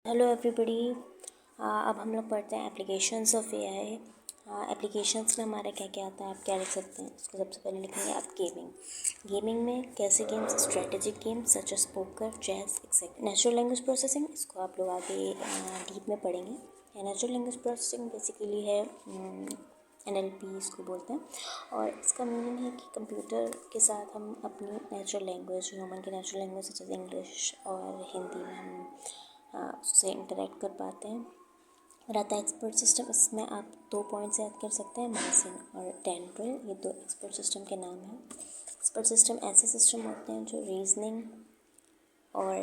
Hello everybody. अब हम लोग पढ़ते हैं एप्लीकेशंस ऑफ एआई। एप्लीकेशंस में हमारा क्या क्या आता है, आप क्या लिख सकते हैं। उसको सबसे पहले लिखेंगे आप गेमिंग में कैसे games, strategic games such as poker, chess etcetera. Natural language processing, इसको आप लोग आगे डीप में पढ़ेंगे। नेचुरल लैंग्वेज प्रोसेसिंग बेसिकली है NLP इसको बोलते हैं, और इसका मीनिंग है कि कंप्यूटर के साथ हम अपनी नेचुरल लैंग्वेज, ह्यूमन की नेचुरल लैंग्वेज जैसे इंग्लिश और हिंदी में हम उससे इंटरेक्ट कर पाते हैं। और आता है एक्सपर्ट सिस्टम। इसमें आप 2 पॉइंट्स याद कर सकते हैं, मार्सन और टेंड्रल, ये 2 एक्सपर्ट सिस्टम के नाम हैं। एक्सपर्ट सिस्टम ऐसे सिस्टम होते हैं जो रीजनिंग और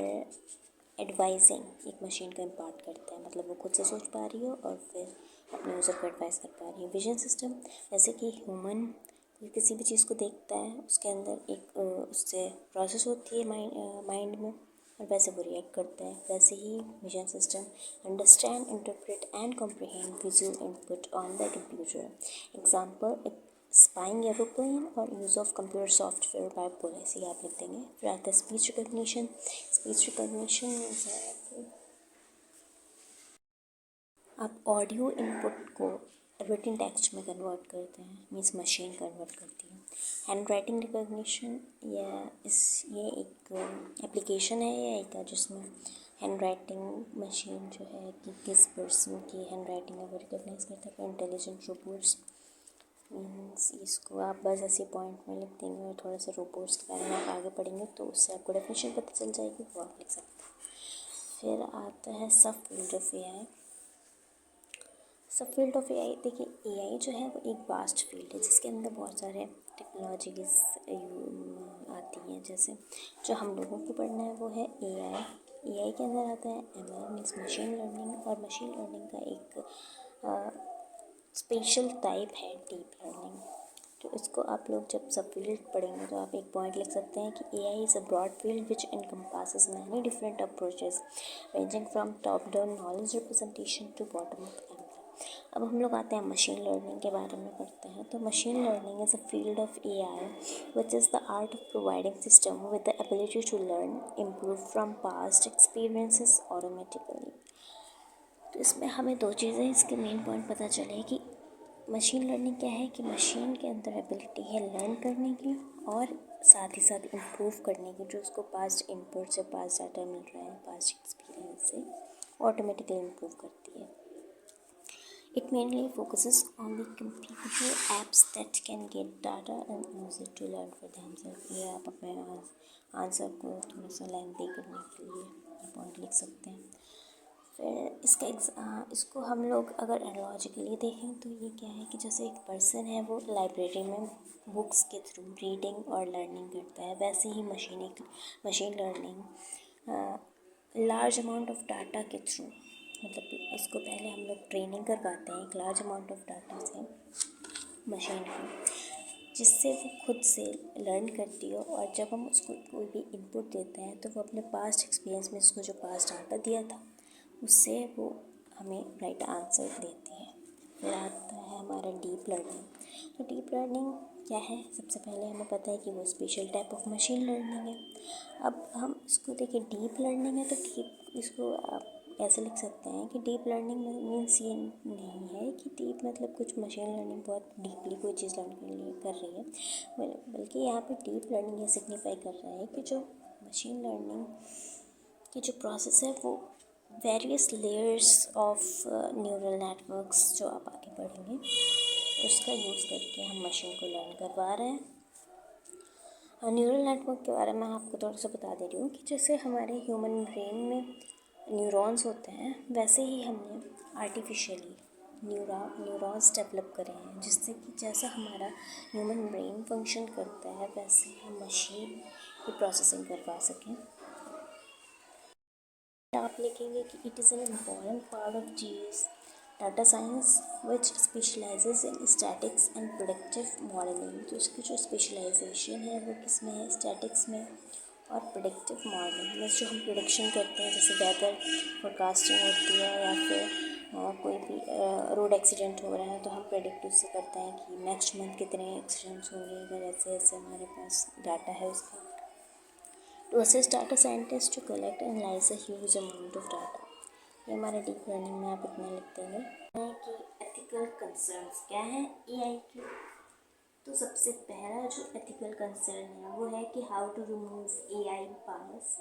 एडवाइजिंग एक मशीन को इम्पार्ट करते हैं, मतलब वो खुद से सोच पा रही हो और फिर अपने यूज़र को एडवाइस कर पा रही है। विजन सिस्टम, जैसे कि ह्यूमन किसी भी चीज़ को देखता है, उसके अंदर एक उससे प्रोसेस होती है माइंड में, और वैसे वो रिएक्ट करता है। वैसे ही vision system understand, interpret and comprehend visual input on the computer. Example spying aeroplane और use of computer software by policy आप लिख देंगे। फिर आता है speech recognition. Speech recognition means है कि आप ऑडियो इनपुट को रिटन टेक्स्ट में कन्वर्ट करते हैं, मीन्स मशीन कन्वर्ट करती है। हैंड राइटिंग रिकग्निशन, ये एक एप्लीकेशन है या का जिसमें हैंड राइटिंग मशीन जो है कि किस पर्सन की हैंड राइटिंग है वो रिकग्नाइज करता है। इंटेलिजेंट रोबोट्स मीन्स, इसको आप बस ऐसे पॉइंट में लिख देंगे और थोड़ा सा रोबोट्स के बारे में आप आगे पढ़ेंगे तो उससे आपको डेफिनेशन पता चल जाएगी, वो आप लिख सकते हैं। फिर आता है सब फील्ड ऑफ एआई। सब फील्ड ऑफ एआई, देखिए एआई जो है वो एक वास्ट फील्ड है जिसके अंदर बहुत सारे टेक्नोलॉजीज आती हैं। जैसे जो हम लोगों को पढ़ना है वो है एआई के अंदर आता है ML मीन्स मशीन लर्निंग, और मशीन लर्निंग का एक स्पेशल टाइप है डीप लर्निंग। तो इसको आप लोग जब सब फील्ड पढ़ेंगे तो आप एक पॉइंट लिख सकते हैं कि AI is a broad field which encompasses many different approaches ranging from top down knowledge representation to bottom up analysis. अब हम लोग आते हैं मशीन लर्निंग के बारे में पढ़ते हैं। तो machine learning is a field of AI which is the art of providing system with the ability to learn, improve from past experiences automatically. तो इसमें हमें 2 चीज़ें, इसके मेन पॉइंट पता चले कि मशीन लर्निंग क्या है, कि मशीन के अंदर एबिलिटी है लर्न करने की और साथ ही साथ इम्प्रूव करने की, जो उसको पास्ट इनपुट से पास्ट डाटा मिल रहा है, पास्ट एक्सपीरियंस से ऑटोमेटिकली इम्प्रूव करती है। It mainly focuses on the computer apps that can get data and use it to learn for themselves। ये आप अपने आंसर को थोड़ा सा लेंथी करने के लिए पॉइंट लिख सकते हैं। फिर इसको हम लोग अगर एनालॉजिकली देखें तो ये क्या है कि जैसे एक पर्सन है वो लाइब्रेरी में बुक्स के थ्रू रीडिंग और लर्निंग करता है, वैसे ही machine learning large amount of data के थ्रू, मतलब इसको पहले हम लोग ट्रेनिंग करवाते हैं एक लार्ज अमाउंट ऑफ डाटा से मशीन को, जिससे वो खुद से लर्न करती हो, और जब हम उसको कोई भी इनपुट देते हैं तो वो अपने पास्ट एक्सपीरियंस में उसको जो पास्ट डाटा दिया था उससे वो हमें राइट आंसर देती है। फिर आता है हमारा डीप लर्निंग। तो डीप लर्निंग क्या है, सबसे पहले हमें पता है कि वो special type of machine learning है। अब हम इसको देखिए, डीप लर्निंग है तो डीप, इसको आप ऐसे लिख सकते हैं कि डीप लर्निंग मीन्स ये नहीं है कि डीप मतलब कुछ मशीन लर्निंग बहुत डीपली कोई चीज़ लर्न कर रही है, बल्कि यहाँ पे डीप लर्निंग ये सिग्निफाई कर रहा है कि जो मशीन लर्निंग की जो प्रोसेस है वो various layers of neural networks जो आप आगे पढ़ेंगे उसका यूज़ करके हम मशीन को लर्न करवा रहे हैं। न्यूरल नेटवर्क के बारे में आपको थोड़ा सा बता दे रही हूँ कि जैसे हमारे ह्यूमन ब्रेन में न्यूरॉन्स होते हैं, वैसे ही हमने आर्टिफिशियली न्यूरॉन्स डेवलप करे हैं, जिससे कि जैसा हमारा ह्यूमन ब्रेन फंक्शन करता है वैसे हम मशीन की प्रोसेसिंग करवा सकें। आप लिखेंगे कि it is an important part of GS data science which specialises in statics and predictive modelling. तो इसकी जो स्पेशलाइजेशन है वो किस में है, स्टैटिक्स में और प्रेडिक्टिव मॉडलिंग में। जो हम प्रिडिक्शन करते हैं, जैसे वेदर फोरकास्टिंग होती है या फिर कोई भी रोड एक्सीडेंट हो रहा है तो हम प्रेडिक्ट उससे करते हैं कि नेक्स्ट मंथ कितने एक्सीडेंट्स होंगे, अगर ऐसे ऐसे हमारे पास डाटा है उसका। To assist data scientists to collect and analyze a huge amount of data. ये हमारे डीप लर्निंग में आप इतना लिख देंगे कि एथिकल कंसर्न्स क्या है एआई के। तो सबसे पहला जो एथिकल कंसर्न है वो है कि हाउ टू रिमूव एआई बायस।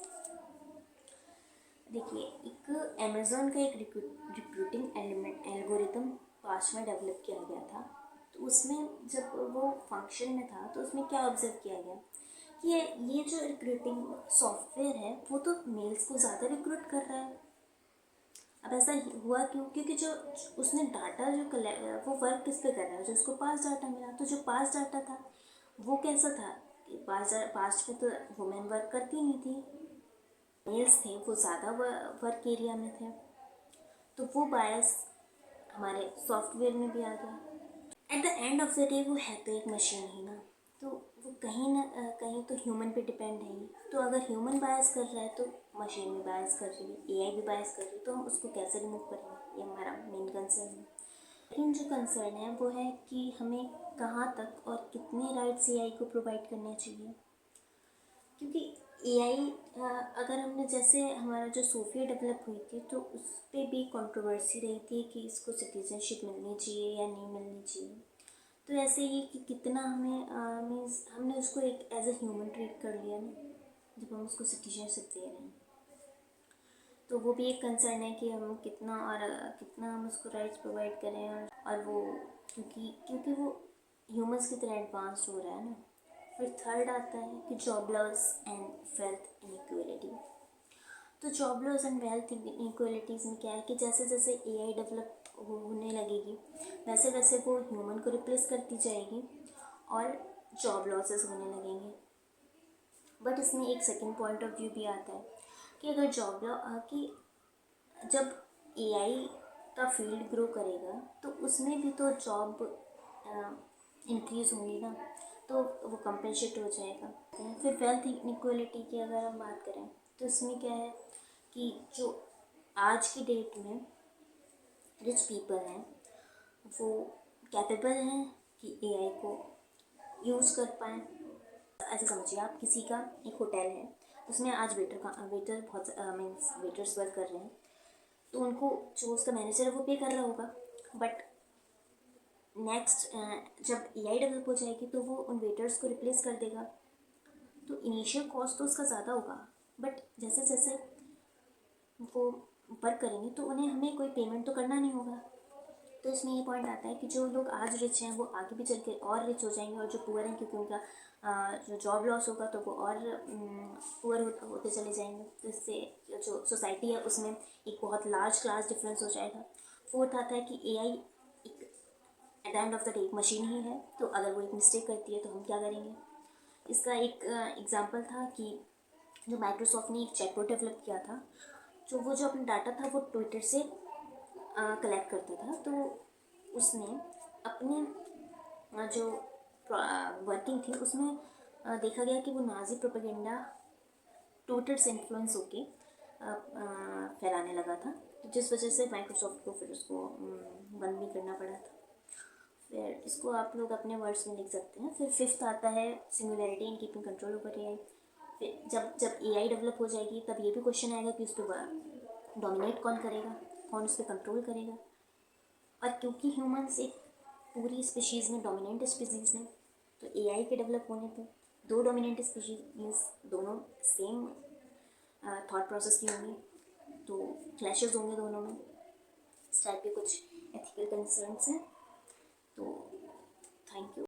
देखिए, एक अमेज़ॉन का एक रिक्रूटिंग एल्गोरिथम पास्ट में डेवलप किया गया था। तो उसमें जब वो फंक्शन में था तो उसमें क्या ऑब्जर्व किया गया कि ये जो रिक्रूटिंग सॉफ्टवेयर है वो तो मेल्स को ज़्यादा रिक्रूट कर रहा है। अब ऐसा हुआ क्यों? क्योंकि जो उसने डाटा जो वो वर्क किस पे कर रहा है, जो उसको पास डाटा मिला। तो जो पास डाटा था वो कैसा था कि पास्ट में तो वुमेन वर्क करती नहीं थी, मेल्स थे, वो ज़्यादा वर्क एरिया में थे। तो वो बायस हमारे सॉफ्टवेयर में भी आ गया। At the end of the day वो है तो एक मशीन ही ना, तो वो कहीं ना कहीं तो ह्यूमन पे डिपेंड है ही। तो अगर ह्यूमन बायस कर रहा है तो मशीन भी बायस कर रही है, एआई भी बायस कर रही है, तो हम उसको कैसे रिमूव करेंगे? ये हमारा मेन कंसर्न है। लेकिन जो कंसर्न है वो है कि हमें कहाँ तक और कितने राइट्स एआई को प्रोवाइड करने चाहिए। क्योंकि एआई अगर हमने जैसे हमारा जो सोफिया डेवलप हुई थी तो उस पर भी कंट्रोवर्सी रही थी कि इसको सिटीजनशिप मिलनी चाहिए या नहीं मिलनी चाहिए। तो ऐसे ही कि कितना हमें मीन्स हमने उसको एक एज ए ह्यूमन ट्रीट कर लिया ना, जब हम उसको सिटीजनशिप दे रहे हैं। तो वो भी एक कंसर्न है कि हम कितना हम उसको राइट्स प्रोवाइड करें। और वो क्योंकि वो ह्यूमंस की तरह एडवांस हो रहा है ना। फिर थर्ड आता है कि job loss and wealth inequality. तो job loss and wealth inequalities में क्या है कि जैसे जैसे एआई डेवलप होने लगेगी वैसे वैसे वो ह्यूमन को रिप्लेस करती जाएगी और जॉब लॉसेस होने लगेंगे। बट इसमें एक सेकंड पॉइंट ऑफ व्यू भी आता है कि अगर कि जब एआई का फील्ड ग्रो करेगा तो उसमें भी तो जॉब इंक्रीज़ होंगी ना, तो वो कंपेंसेट हो जाएगा। फिर वेल्थ इनइक्वालिटी की अगर हम बात करें तो इसमें क्या है कि जो आज की डेट में रिच पीपल हैं वो कैपेबल हैं कि एआई को यूज़ कर पाएँ। ऐसे समझिए, आप किसी का एक होटल है, उसमें आज वेटर बहुत मीन्स वेटर्स वर्क कर रहे हैं, तो उनको जो उसका मैनेजर है वो पे कर रहा होगा। बट नेक्स्ट जब एआई डेवलप हो जाएगी तो वो उन वेटर्स को रिप्लेस कर देगा। तो इनिशियल कॉस्ट तो उसका ज़्यादा होगा, बट जैसे जैसे वो वर्क करेंगे तो उन्हें हमें कोई पेमेंट तो करना नहीं होगा। तो इसमें ये पॉइंट आता है कि जो लोग आज रिच हैं वो आगे भी चल के और रिच हो जाएंगे, और जो पुअर हैं क्योंकि उनका जो जॉब लॉस होगा तो वो और पुअर होते चले जाएंगे। तो इससे जो सोसाइटी है उसमें एक बहुत लार्ज क्लास डिफरेंस हो जाएगा। फोर्थ आता है कि एआई एक at the end of the day एक मशीन ही है, तो अगर वो एक मिस्टेक करती है तो हम क्या करेंगे? इसका एक एग्जांपल था कि जो माइक्रोसॉफ्ट ने एक चैटबॉट डेवलप किया था, जो अपना डाटा था वो ट्विटर से कलेक्ट करता था। तो उसने अपनी जो वर्किंग थी उसमें देखा गया कि वो नाजी प्रोपेगेंडा ट्विटर से इन्फ्लुएंस होके फैलाने लगा था, तो जिस वजह से माइक्रोसॉफ्ट को फिर उसको बंद भी करना पड़ा था। फिर इसको आप लोग अपने वर्ड्स में लिख सकते हैं। फिर फिफ्थ आता है singularity in keeping control over AI. फिर जब एआई डेवलप हो जाएगी तब ये भी क्वेश्चन आएगा कि उस पर डोमिनेट कौन करेगा, कौन उस पर कंट्रोल करेगा। और क्योंकि ह्यूमंस एक पूरी स्पीशीज़ में डोमिनेंट स्पीशीज़ में, तो एआई के डेवलप होने पे दो डोमिनेंट स्पीशीज मीन्स दोनों सेम थॉट प्रोसेस की होंगी, तो क्लैशेस होंगे दोनों में। इस टाइप के कुछ एथिकल कंसर्न्स हैं।